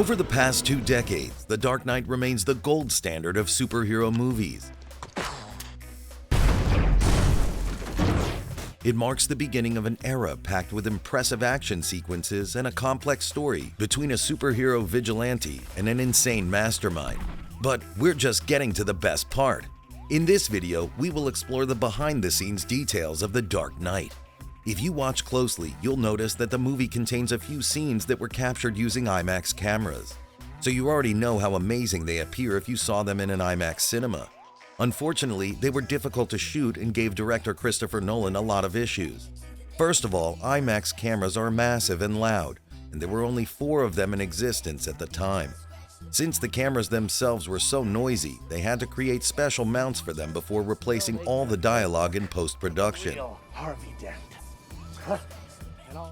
Over the past 2 decades, The Dark Knight remains the gold standard of superhero movies. It marks the beginning of an era packed with impressive action sequences and a complex story between a superhero vigilante and an insane mastermind. But we're just getting to the best part. In this video, we will explore the behind-the-scenes details of The Dark Knight. If you watch closely, you'll notice that the movie contains a few scenes that were captured using IMAX cameras. So you already know how amazing they appear if you saw them in an IMAX cinema. Unfortunately, they were difficult to shoot and gave director Christopher Nolan a lot of issues. First of all, IMAX cameras are massive and loud, and there were only 4 of them in existence at the time. Since the cameras themselves were so noisy, they had to create special mounts for them before replacing all the dialogue in post-production.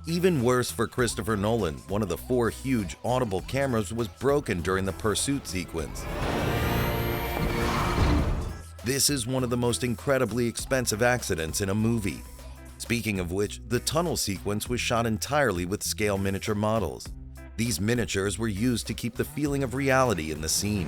Even worse for Christopher Nolan, one of the 4 huge audible cameras was broken during the pursuit sequence. This is one of the most incredibly expensive accidents in a movie. Speaking of which, the tunnel sequence was shot entirely with scale miniature models. These miniatures were used to keep the feeling of reality in the scene.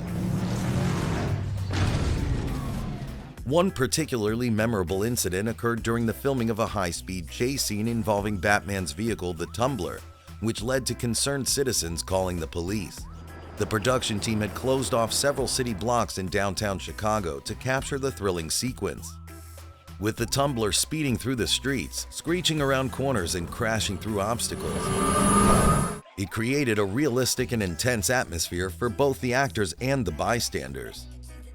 One particularly memorable incident occurred during the filming of a high-speed chase scene involving Batman's vehicle, the Tumbler, which led to concerned citizens calling the police. The production team had closed off several city blocks in downtown Chicago to capture the thrilling sequence. With the Tumbler speeding through the streets, screeching around corners and crashing through obstacles, it created a realistic and intense atmosphere for both the actors and the bystanders.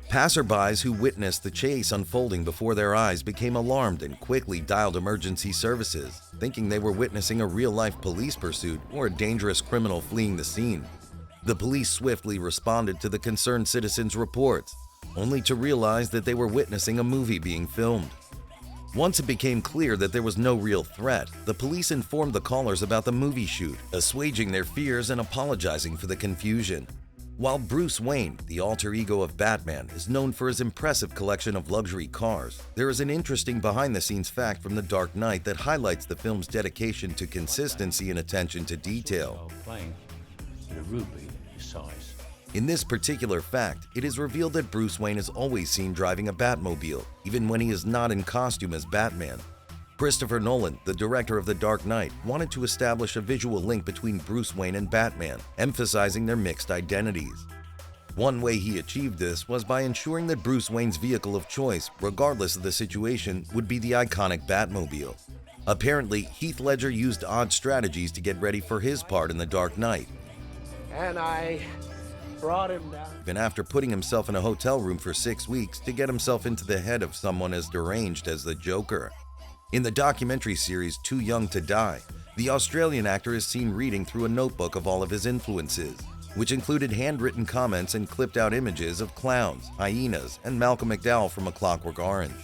Passerbys who witnessed the chase unfolding before their eyes became alarmed and quickly dialed emergency services, thinking they were witnessing a real-life police pursuit or a dangerous criminal fleeing the scene. The police swiftly responded to the concerned citizens' reports, only to realize that they were witnessing a movie being filmed. Once it became clear that there was no real threat, the police informed the callers about the movie shoot, assuaging their fears and apologizing for the confusion. While Bruce Wayne, the alter ego of Batman, is known for his impressive collection of luxury cars, there is an interesting behind-the-scenes fact from The Dark Knight that highlights the film's dedication to consistency and attention to detail. In this particular fact, it is revealed that Bruce Wayne is always seen driving a Batmobile, even when he is not in costume as Batman. Christopher Nolan, the director of The Dark Knight, wanted to establish a visual link between Bruce Wayne and Batman, emphasizing their mixed identities. One way he achieved this was by ensuring that Bruce Wayne's vehicle of choice, regardless of the situation, would be the iconic Batmobile. Apparently, Heath Ledger used odd strategies to get ready for his part in The Dark Knight. And I brought him down. Even after putting himself in a hotel room for 6 weeks to get himself into the head of someone as deranged as the Joker. In the documentary series Too Young to Die, the Australian actor is seen reading through a notebook of all of his influences, which included handwritten comments and clipped-out images of clowns, hyenas, and Malcolm McDowell from A Clockwork Orange.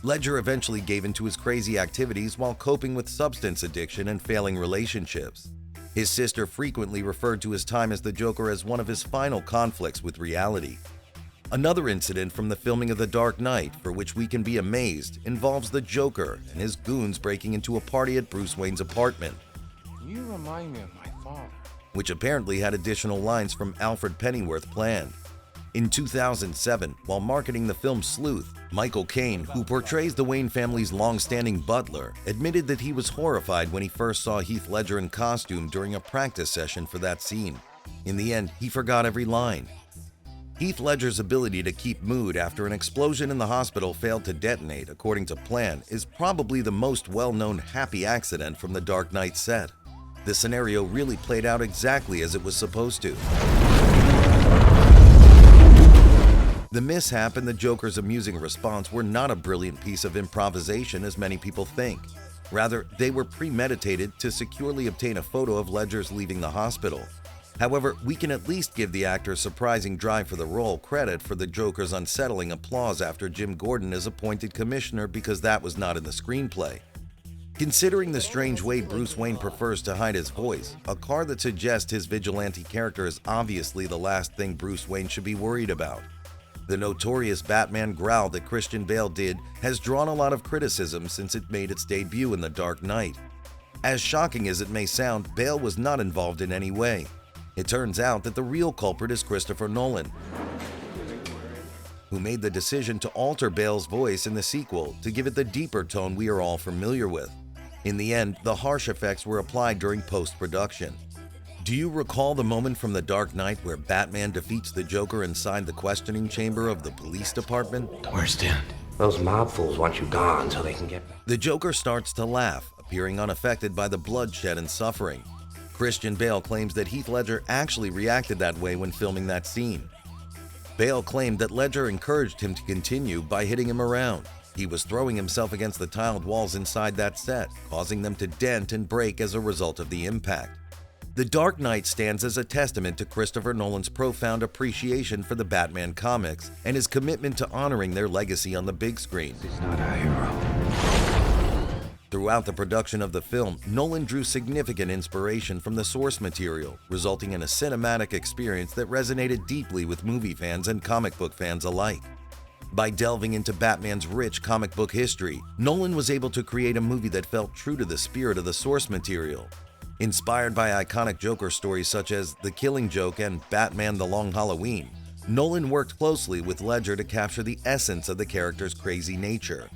Ledger eventually gave into his crazy activities while coping with substance addiction and failing relationships. His sister frequently referred to his time as the Joker as one of his final conflicts with reality. Another incident from the filming of The Dark Knight, for which we can be amazed, involves the Joker and his goons breaking into a party at Bruce Wayne's apartment. You remind me of my father. Which apparently had additional lines from Alfred Pennyworth planned. In 2007, while marketing the film Sleuth, Michael Caine, who portrays the Wayne family's long-standing butler, admitted that he was horrified when he first saw Heath Ledger in costume during a practice session for that scene. In the end, he forgot every line. Heath Ledger's ability to keep mood after an explosion in the hospital failed to detonate according to plan is probably the most well-known happy accident from The Dark Knight set. The scenario really played out exactly as it was supposed to. The mishap and the Joker's amusing response were not a brilliant piece of improvisation as many people think. Rather, they were premeditated to securely obtain a photo of Ledger's leaving the hospital. However, we can at least give the actor's surprising drive for the role credit for the Joker's unsettling applause after Jim Gordon is appointed commissioner because that was not in the screenplay. Considering the strange way Bruce Wayne prefers to hide his voice, a car that suggests his vigilante character is obviously the last thing Bruce Wayne should be worried about. The notorious Batman growl that Christian Bale did has drawn a lot of criticism since it made its debut in The Dark Knight. As shocking as it may sound, Bale was not involved in any way. It turns out that the real culprit is Christopher Nolan, who made the decision to alter Bale's voice in the sequel to give it the deeper tone we are all familiar with. In the end, the harsh effects were applied during post-production. Do you recall the moment from The Dark Knight where Batman defeats the Joker inside the questioning chamber of the police department? The worst end. Those mob fools want you gone so they can get back. The Joker starts to laugh, appearing unaffected by the bloodshed and suffering. Christian Bale claims that Heath Ledger actually reacted that way when filming that scene. Bale claimed that Ledger encouraged him to continue by hitting him around. He was throwing himself against the tiled walls inside that set, causing them to dent and break as a result of the impact. The Dark Knight stands as a testament to Christopher Nolan's profound appreciation for the Batman comics and his commitment to honoring their legacy on the big screen. He's not a hero. Throughout the production of the film, Nolan drew significant inspiration from the source material, resulting in a cinematic experience that resonated deeply with movie fans and comic book fans alike. By delving into Batman's rich comic book history, Nolan was able to create a movie that felt true to the spirit of the source material. Inspired by iconic Joker stories such as The Killing Joke and Batman: The Long Halloween, Nolan worked closely with Ledger to capture the essence of the character's crazy nature.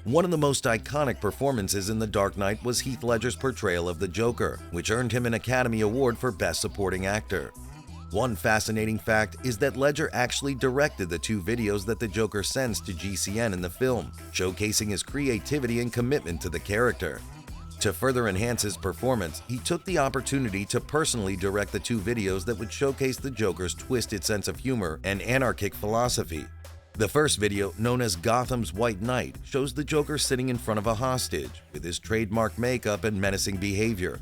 One of the most iconic performances in The Dark Knight was Heath Ledger's portrayal of the Joker, which earned him an Academy Award for Best Supporting Actor. One fascinating fact is that Ledger actually directed the 2 videos that the Joker sends to GCN in the film, showcasing his creativity and commitment to the character. To further enhance his performance, he took the opportunity to personally direct the 2 videos that would showcase the Joker's twisted sense of humor and anarchic philosophy. The first video, known as Gotham's White Knight, shows the Joker sitting in front of a hostage, with his trademark makeup and menacing behavior.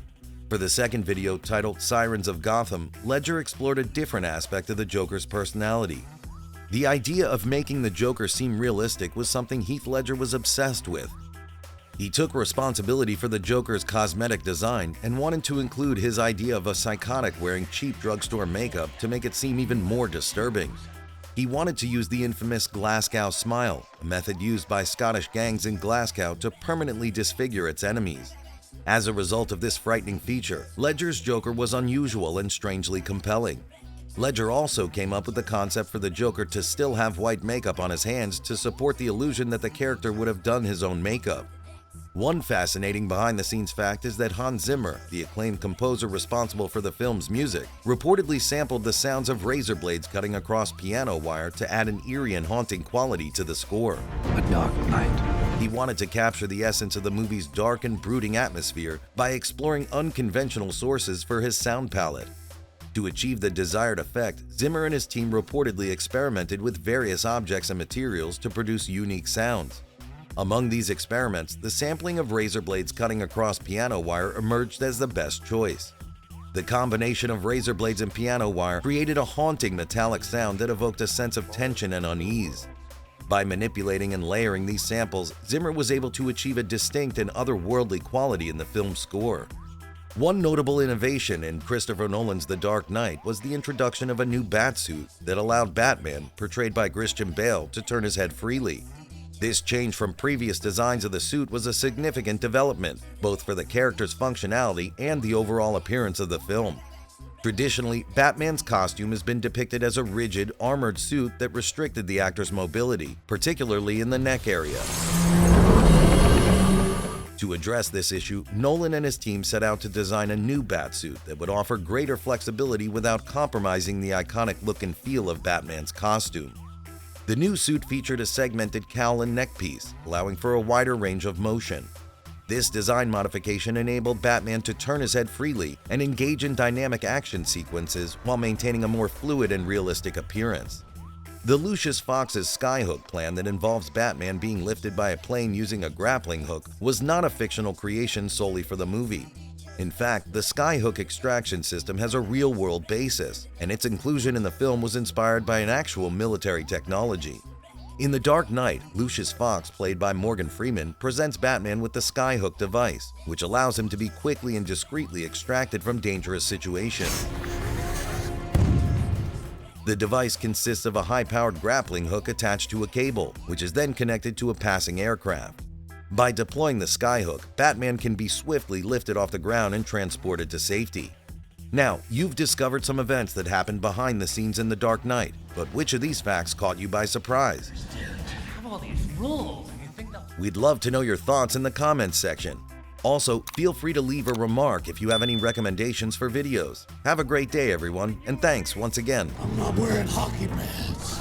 For the second video, titled Sirens of Gotham, Ledger explored a different aspect of the Joker's personality. The idea of making the Joker seem realistic was something Heath Ledger was obsessed with. He took responsibility for the Joker's cosmetic design and wanted to include his idea of a psychotic wearing cheap drugstore makeup to make it seem even more disturbing. He wanted to use the infamous Glasgow smile, a method used by Scottish gangs in Glasgow to permanently disfigure its enemies. As a result of this frightening feature, Ledger's Joker was unusual and strangely compelling. Ledger also came up with the concept for the Joker to still have white makeup on his hands to support the illusion that the character would have done his own makeup. One fascinating behind-the-scenes fact is that Hans Zimmer, the acclaimed composer responsible for the film's music, reportedly sampled the sounds of razor blades cutting across piano wire to add an eerie and haunting quality to the score. A dark night. He wanted to capture the essence of the movie's dark and brooding atmosphere by exploring unconventional sources for his sound palette. To achieve the desired effect, Zimmer and his team reportedly experimented with various objects and materials to produce unique sounds. Among these experiments, the sampling of razor blades cutting across piano wire emerged as the best choice. The combination of razor blades and piano wire created a haunting metallic sound that evoked a sense of tension and unease. By manipulating and layering these samples, Zimmer was able to achieve a distinct and otherworldly quality in the film's score. One notable innovation in Christopher Nolan's The Dark Knight was the introduction of a new batsuit that allowed Batman, portrayed by Christian Bale, to turn his head freely. This change from previous designs of the suit was a significant development, both for the character's functionality and the overall appearance of the film. Traditionally, Batman's costume has been depicted as a rigid, armored suit that restricted the actor's mobility, particularly in the neck area. To address this issue, Nolan and his team set out to design a new Batsuit that would offer greater flexibility without compromising the iconic look and feel of Batman's costume. The new suit featured a segmented cowl and neckpiece, allowing for a wider range of motion. This design modification enabled Batman to turn his head freely and engage in dynamic action sequences while maintaining a more fluid and realistic appearance. The Lucius Fox's skyhook plan that involves Batman being lifted by a plane using a grappling hook was not a fictional creation solely for the movie. In fact, the skyhook extraction system has a real-world basis, and its inclusion in the film was inspired by an actual military technology. In The Dark Knight, Lucius Fox, played by Morgan Freeman, presents Batman with the skyhook device, which allows him to be quickly and discreetly extracted from dangerous situations. The device consists of a high-powered grappling hook attached to a cable, which is then connected to a passing aircraft. By deploying the skyhook, Batman can be swiftly lifted off the ground and transported to safety. Now, you've discovered some events that happened behind the scenes in The Dark Knight, but which of these facts caught you by surprise? Have all these rules, and you think they'll... We'd love to know your thoughts in the comments section. Also, feel free to leave a remark if you have any recommendations for videos. Have a great day, everyone, and thanks once again. I'm not wearing hockey pads.